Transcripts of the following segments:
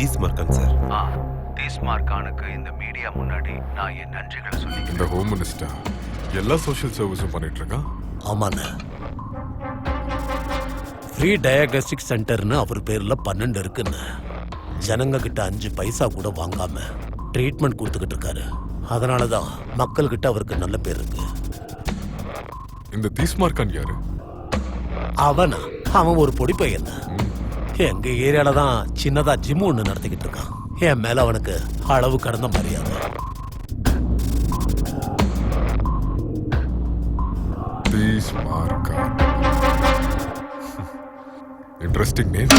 தீஸ்மார்க்கன் sir. தீஸ்மார்க்கானுக்கு இந்த media முன்னாடி நான் என் நன்றிகளை சொல்லி. இந்த ஹோம் மினிஸ்டர் எல்லா சோஷியல் சர்வீஸும் பண்ணிட்டு இருக்கான். ஆமாண்ண. ஃப்ரீ டயக்னோஸ்டிக் சென்டர்னு அவர் பேர்ல 12 இருக்குன்னு ஜனங்க கிட்ட 5 பைசா கூட வாங்காம ட்ரீட்மெண்ட் கொடுத்துக்கிட்டு இருக்காரு. அதனாலதான் மக்கள் கிட்ட அவருக்கு நல்ல பேர் இருக்கு. இந்த தீஸ்மார்க்கன் யாரு? அவன் ஒரு பொடி பையன். எங்க ஏரியால தான் சின்னதா ஜிம் ஒண்ணு நடத்திக்கிட்டு இருக்கான். என் மேல அவனுக்கு அளவு கடந்த மரியாதை. தீஸ்மார்க்கன். Interesting name.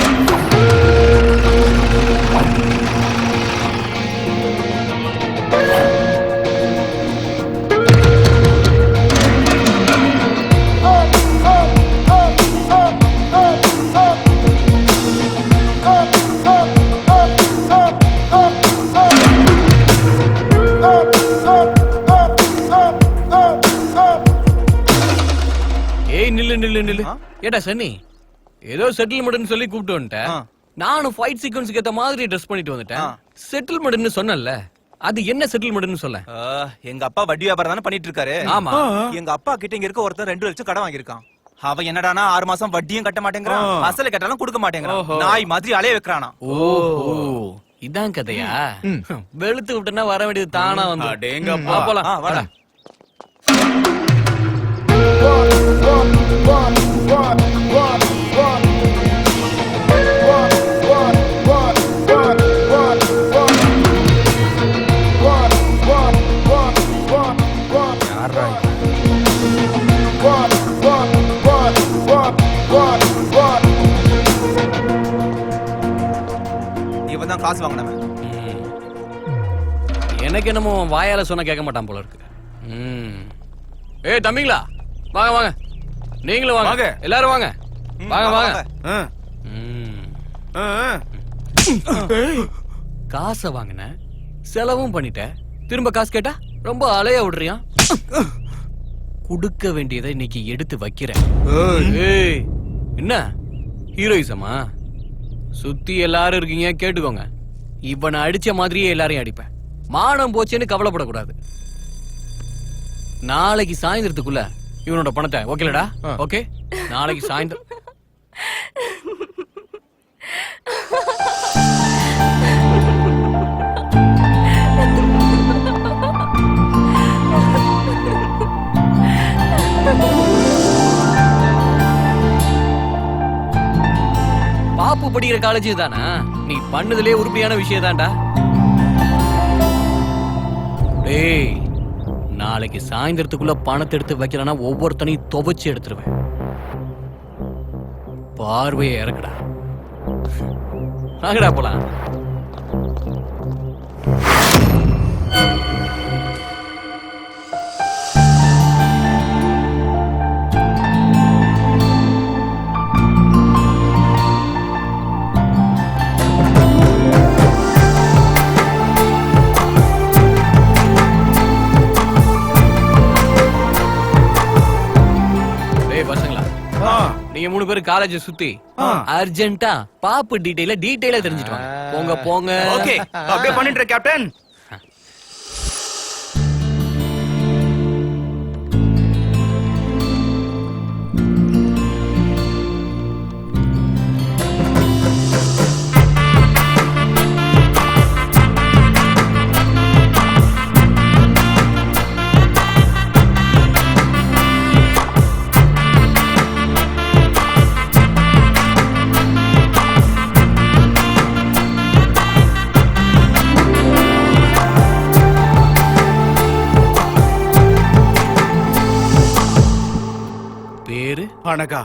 நில்லு. ஏடா சன்னி, ஏதோ செட்டில்மெண்ட்னு சொல்லி கூப்பிட்டு வந்துட்டேன். நானும் ஃபைட் சீக்வன்ஸ்க்கு ஏத்த மாதிரி ட்ரெஸ் பண்ணிட்டு வந்துட்டேன். செட்டில்மெண்ட்னு சொன்னல, அது என்ன செட்டில்மெண்ட்னு சொல்ல? எங்க அப்பா வட்டி வியாபாரம் தானே பண்ணிட்டு இருக்காரு. ஆமா. எங்க அப்பா கிட்ட இங்க இருக்க ஒருத்தர் 2 லட்சம் கடன் வாங்கியிருக்கான். அவன் என்னடானா 6 மாசம் வட்டியும் கட்ட மாட்டேங்கிறான், அசல கட்டாலும் கொடுக்க மாட்டேங்கிறான். நாய் மாதிரி அலைய வைக்கிறானா. ஓஹோ, இதான் கதையா? வெளுத்து விட்டனா வர வேண்டியது தானா வந்து. அடேங்கப்பா. போலாம் வாடா. இவன் தான் காசு வாங்கினவன். எனக்கு என்னமோ வாயால சொன்ன கேட்க மாட்டான் போல இருக்கு. ஏய் தம்பிங்களா, வாங்க வாங்க. நீங்களும் வாங்க, எல்லாரும் வாங்க. வாங்க வாங்க. காசை வாங்கின, செலவும் பண்ணிட்ட, திரும்ப காசு கேட்டா ரொம்ப அலைய விடுறியா? குடுக்க வேண்டியதை இன்னைக்கு எடுத்து வைக்கிறேன். ஏய் என்ன ஹீரோயிசமா? சுத்தி எல்லாரும் இருக்கீங்க, கேட்டுக்கோங்க. இவனை அடிச்ச மாதிரியே எல்லாரையும் அடிப்பேன். மானம் போச்சேன்னு கவலைப்படக்கூடாது. நாளைக்கு சாயந்தரத்துக்குள்ள இவனோட பணத்தை ஓகேலடா? ஓகே, நாளைக்கு சாயந்தரம். பாப்பு படிக்கிற காலேஜ் தானா? நீ பண்ணதுலே உருப்படியான விஷயம் தான்டா. டேய், நாளைக்கு சாயந்தரத்துக்குள்ள பணத்தை எடுத்து வைக்கிறனா ஒவ்வொருத்தனையும் துவைச்சு எடுத்துருவேன். பார்வையை இறக்குடா. வாங்கடா போலாம். நீங்க 3 பேரும் காலேஜ் சுத்தி அர்ஜென்ட்டா பாப்பு டீடைலா தெரிஞ்சிட்டு வாங்க. போங்க போங்க. ஓகே, அப்படியே பண்ணிட்டு கேப்டன். அனகா.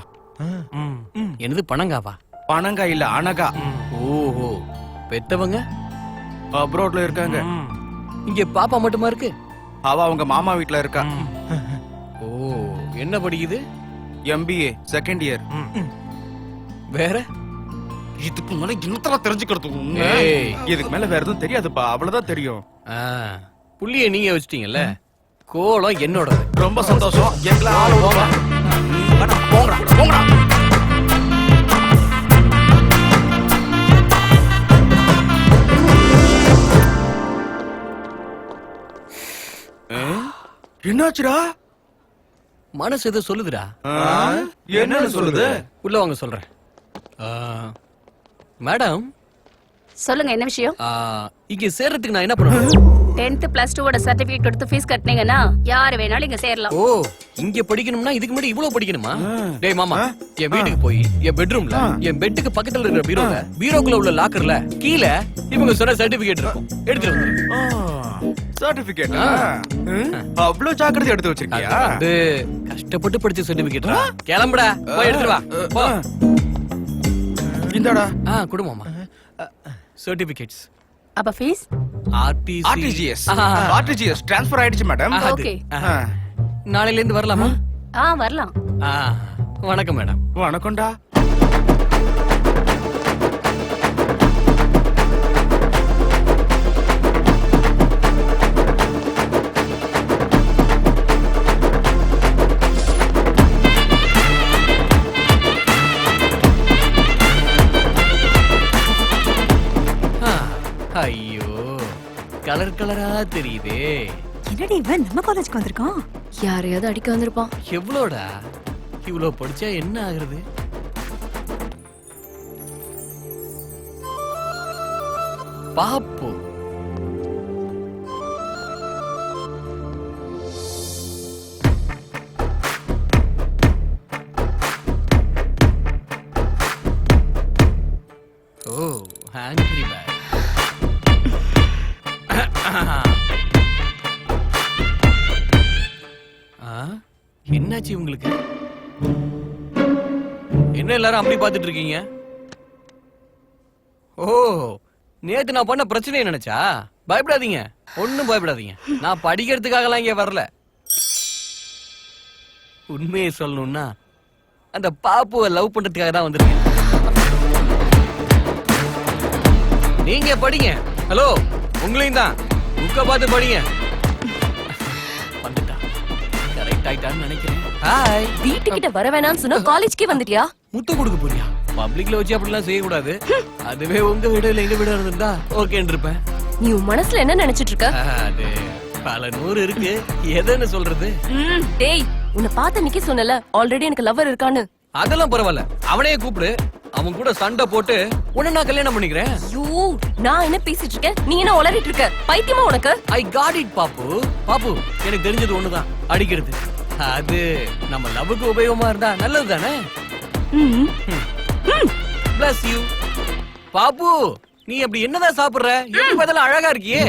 என்னது பணங்காவா? பணங்கா இல்ல, அனகா. ஓஹோ, பெத்தவங்க அப்ராட்ல இருக்காங்க. இங்க பாப்பா மட்டுமா இருக்கு? அவ அவங்க மாமா வீட்ல இருக்கா. ஓ, என்ன படிக்குது? MBA second year. வேற இதுக்கு மேல இன்னத்தல தெரிஞ்சுக்கிறதுக்கு இதுக்கு மேல வேற எதுவும் தெரியாதுப்பா, அவ்வளவுதான் தெரியும். புள்ளிய நீங்க வச்சிட்டீங்கல்ல, கோலம் என்னோட. ரொம்ப சந்தோஷம். எங்கள ஆள போங்க. போங்கடா போங்கடா. என்னாச்சுடா? மனசு ஏதோ சொல்லுதுடா. என்னன்னு சொல்லுது? உள்ள வாங்க சொல்றேன். மேடம், சொல்லுங்க என்ன விஷயம்? இங்க சேர்றதுக்கு நான் என்ன பண்ணணும்? 10th plus 2 சர்டிபிகேட் கொடுத்து ஃபீஸ் கட்டினீங்கன்னா யாரு வேணாலும் இங்க சேரலாம். ஓ, இங்க படிக்கணும்னா இதுக்கு முன்னாடி இவ்வளவு படிக்கணுமா? டேய் மாமா, என் வீட்டுக்கு போய் என் பெட்ரூம்ல என் பெட்டுக்கு பக்கத்துல இருக்கிற பீரோக்குள்ள உள்ள லாக்கர்ல கீழ இவங்க சொன்ன சர்டிபிகேட் இருக்கும். எடுத்துட்டு வந்து. சர்டிபிகேட் அவ்வளவு ஜாக்கிரதை எடுத்து வச்சிருக்கியா? அது கஷ்டப்பட்டு படிச்ச சர்டிபிகேட். கிளம்புடா, போய் எடுத்துட்டு வா. போ. இந்தாடா. குடு மாமா. சர்டிபிகேட்ஸ். அப்ப ஃபீஸ்? ஆர்டிஜிஎஸ் ட்ரான்ஸ்ஃபர் ஆயிடுச்சு மேடம். ஓகே. நாளையில இருந்து வரலாமா? வரலாம். வணக்கம் மேடம். வணக்கம்டா. ஐயோ, கலர் கலரா தெரியுதே. என்னடி இவன் நம்ம காலேஜ்க்கு வந்திருக்கான்? யாரையாவது அடிக்க வந்திருப்பான். எவ்வளோடா? இவ்வளோ படிச்சா என்ன ஆகுறது? பாப்பு. ஓ, ஆங்கிரி பேக். என்னாச்சு உங்களுக்கு? என்ன எல்லாரும் அப்படி பாத்துட்டு இருக்கீங்க? ஓ, நேத்து நான் பண்ண பிரச்சனையை நினைச்சா? பயப்படாதீங்க, ஒண்ணும் பயப்படாதீங்க. நான் படிக்கிறதுக்காகலாம் இங்க வரல. உண்மையை சொல்லணும்னா அந்த பாப்புவை லவ் பண்றதுக்காக தான் வந்திருக்கேன். நீங்க படிங்க. ஹலோ, உங்களையும் தான். புக்க பார்த்து படிங்க. வந்துட்டா, கரெக்ட் ஆயிட்டான்னு நினைக்கிறேன். ஹாய். வீட்டுக்கிட்ட வர வேணாம்னு சொன்னா காலேஜ்க்கே வந்துட்டியா? முத்த கொடுக்க போறியா? பப்ளிக்ல வச்சு அப்படிலாம் செய்யக்கூடாது. அதுவே உங்க வீடு இல்ல எங்க வீடு இருந்தா ஓகேன்னு இருப்பேன். நீ உன் மனசுல என்ன நினைச்சிட்டு இருக்க? அது பல நூறு இருக்கு, எதுன்னு சொல்றது? டேய், உன்னை பார்த்த நிக்க சொன்னல ஆல்ரெடி எனக்கு லவர் இருக்கான்னு. அதெல்லாம் பரவாயில்ல, அவனையே கூப்பிடு. அவன் கூட சண்டை போட்டு உன்னை நான் கல்யாணம் பண்ணிக்கிறேன். ஐயோ, நான் என்ன பேசிட்டு இருக்கேன், நீ என்ன உளறிட்டு இருக்க? பைத்தியமா உனக்கு? ஐ காட் இட் பாப்பு. பாப்பு, எனக்கு தெரிஞ்சது ஒண்ணுதான், அடிக்கிறது. அது நம்ம லவ்வுக்கு உபயோகமா இருந்தா நல்லது தானே? Bless you. பாப்பு, நீ அப்படி என்னதான் சாப்பிடுற? எப்படி பார்த்தாலும் அழகா இருக்கியே.